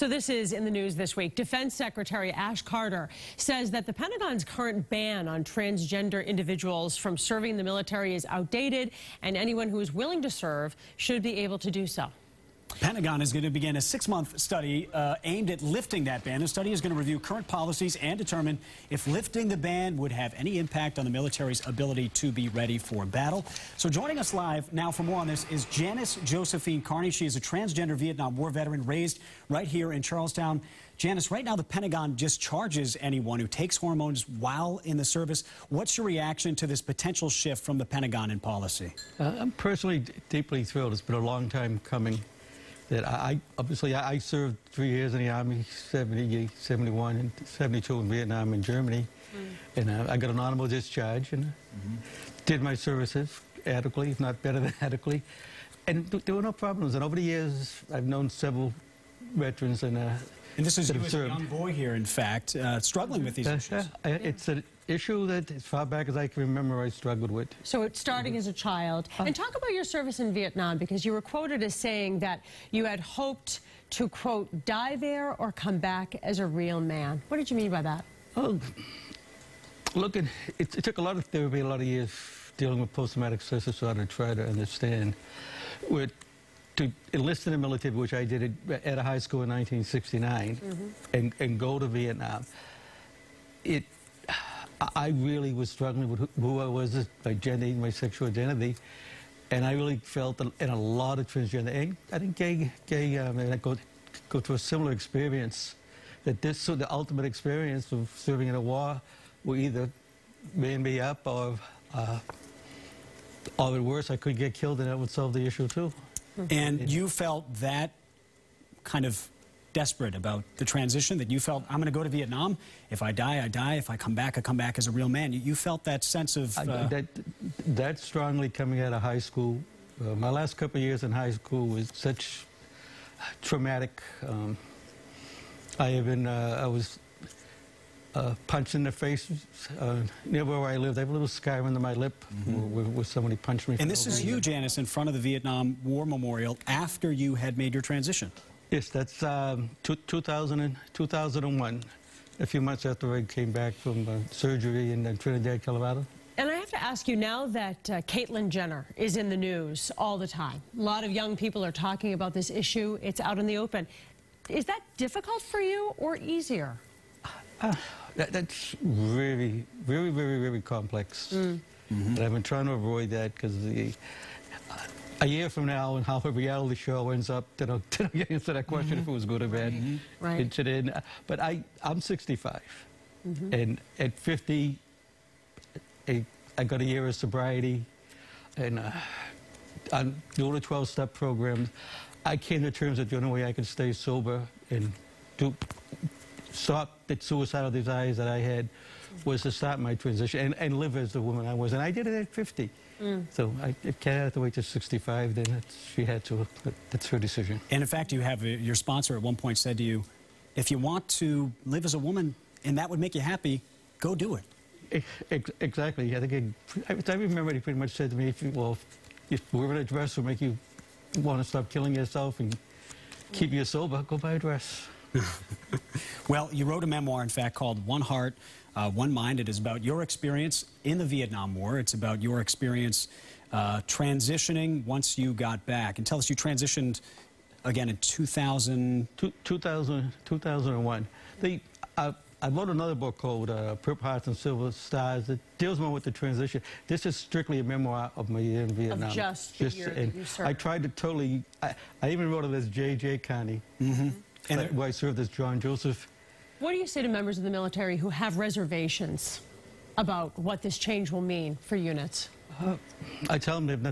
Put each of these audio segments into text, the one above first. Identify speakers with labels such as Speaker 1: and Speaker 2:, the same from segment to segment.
Speaker 1: So this is in the news this week. Defense Secretary Ash Carter says that the Pentagon's current ban on transgender individuals from serving the military is outdated, and anyone who is willing to serve should be able to do so.
Speaker 2: Pentagon is going to begin a 6-month study aimed at lifting that ban. The study is going to review current policies and determine if lifting the ban would have any impact on the military's ability to be ready for battle. So joining us live now for more on this is Janice Josephine Carney. She is a transgender Vietnam War veteran raised right here in Charlestown. Janice, right now the Pentagon discharges anyone who takes hormones while in the service. What's your reaction to this potential shift from the Pentagon in policy?
Speaker 3: I'm personally deeply thrilled. It's been a long time coming. That I served 3 years in the Army, 70, 71, and 72 in Vietnam and Germany. And I got an honorable discharge and did my services adequately, if not better than adequately. And there were no problems. And over the years, I've known several veterans and
Speaker 2: this is you as a young boy here, in fact, struggling with these issues.
Speaker 3: It's an issue that, as far back as I can remember, I struggled with.
Speaker 1: So it's starting as a child. And talk about your service in Vietnam, because you were quoted as saying that you had hoped to, quote, die there or come back as a real man. What did you mean by that?
Speaker 3: Oh, look, it took a lot of therapy, a lot of years dealing with post-traumatic stress disorder to try to understand to enlist in the military, which I did at a high school in 1969, and go to Vietnam. I really was struggling with who I was, my gender, my sexual identity, and I really felt that in a lot of transgender, and I think gay men go through a similar experience, that this the ultimate experience of serving in a war will either man me up or worse, I could get killed, and that would solve the issue too.
Speaker 2: And you felt that kind of desperate about the transition, that you felt, I'm going to go to Vietnam. If I die, I die. If I come back as a real man. You felt that sense of...
Speaker 3: That strongly coming out of high school. My last couple of years in high school was such traumatic. I was punched in the face near where I lived. I have a little scar under my lip where somebody punched me.
Speaker 2: And this is you, Janice, in front of the Vietnam War Memorial after you had made your transition.
Speaker 3: Yes, that's 2001, a few months after I came back from surgery in Trinidad, Colorado.
Speaker 1: And I have to ask you, now that Caitlyn Jenner is in the news all the time, a lot of young people are talking about this issue. It's out in the open. Is that difficult for you or easier?
Speaker 3: That's very, very, very, very complex. And I've been trying to avoid that because a year from now, and how a reality show ends up, to answer that question if it was good or bad. But I'm 65, and at 50, I got a year of sobriety, and I'm doing a 12-step program. I came to terms that the only way I could stay sober and stop the suicidal desires that I had was to start my transition and live as the woman I was. And I did it at 50. So if Kat had to wait to 65, then she had to. That's her decision.
Speaker 2: And in fact, you have your sponsor at one point said to you, if you want to live as a woman and that would make you happy, go do it.
Speaker 3: Exactly. I think I remember he pretty much said to me, if wearing a dress will make you want to stop killing yourself and keep you sober, go buy a dress.
Speaker 2: Well, you wrote a memoir, in fact, called One Heart, One Mind. It is about your experience in the Vietnam War. It's about your experience transitioning once you got back. And tell us, you transitioned again in
Speaker 3: 2001. I wrote another book called Purple Hearts and Silver Stars that deals more with the transition. This is strictly a memoir of my year in Vietnam.
Speaker 1: Of just the year that you served.
Speaker 3: I tried to totally... I even wrote it as J.J. Carney. Where I served as John Joseph. What
Speaker 1: do you say to members of the military who have reservations about what this change will mean for units?
Speaker 3: I tell them they have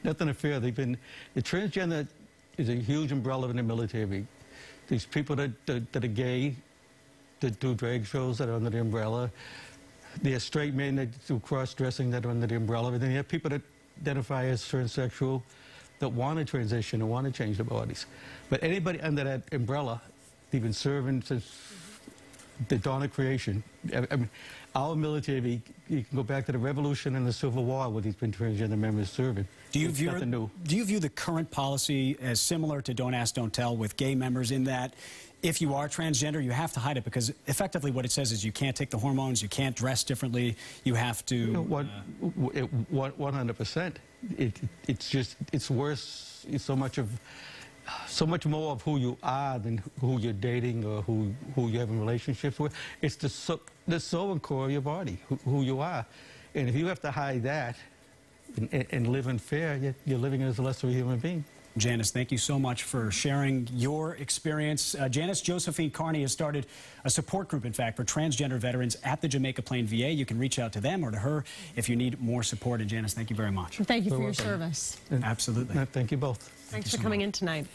Speaker 3: nothing to fear. The transgender is a huge umbrella in the military. These people that are gay, that do drag shows that are under the umbrella. There are straight men that do cross-dressing that are under the umbrella. And then you have people that identify as transsexual, that want to transition and want to change their bodies. But anybody under that umbrella, they've been serving since the dawn of creation. I mean, our military, you can go back to the Revolution and the Civil War where these been transgender members serving.
Speaker 2: Do you view the current policy as similar to Don't Ask, Don't Tell with gay members in that if you are transgender, you have to hide it, because effectively what it says is you can't take the hormones, you can't dress differently, you have to...
Speaker 3: 100%. It's worse. It's so much more of who you are than who you're dating or who you're having relationships with. It's the soul and core of your body, who you are. And if you have to hide that and live in fear, you're living as a lesser human being.
Speaker 2: Janice, thank you so much for sharing your experience. Janice Josephine Carney has started a support group, in fact, for transgender veterans at the Jamaica Plain VA. You can reach out to them or to her if you need more support. And Janice, thank you very much.
Speaker 1: Thank you for your service.
Speaker 2: Absolutely.
Speaker 3: Thank you both.
Speaker 1: Thanks for coming in tonight.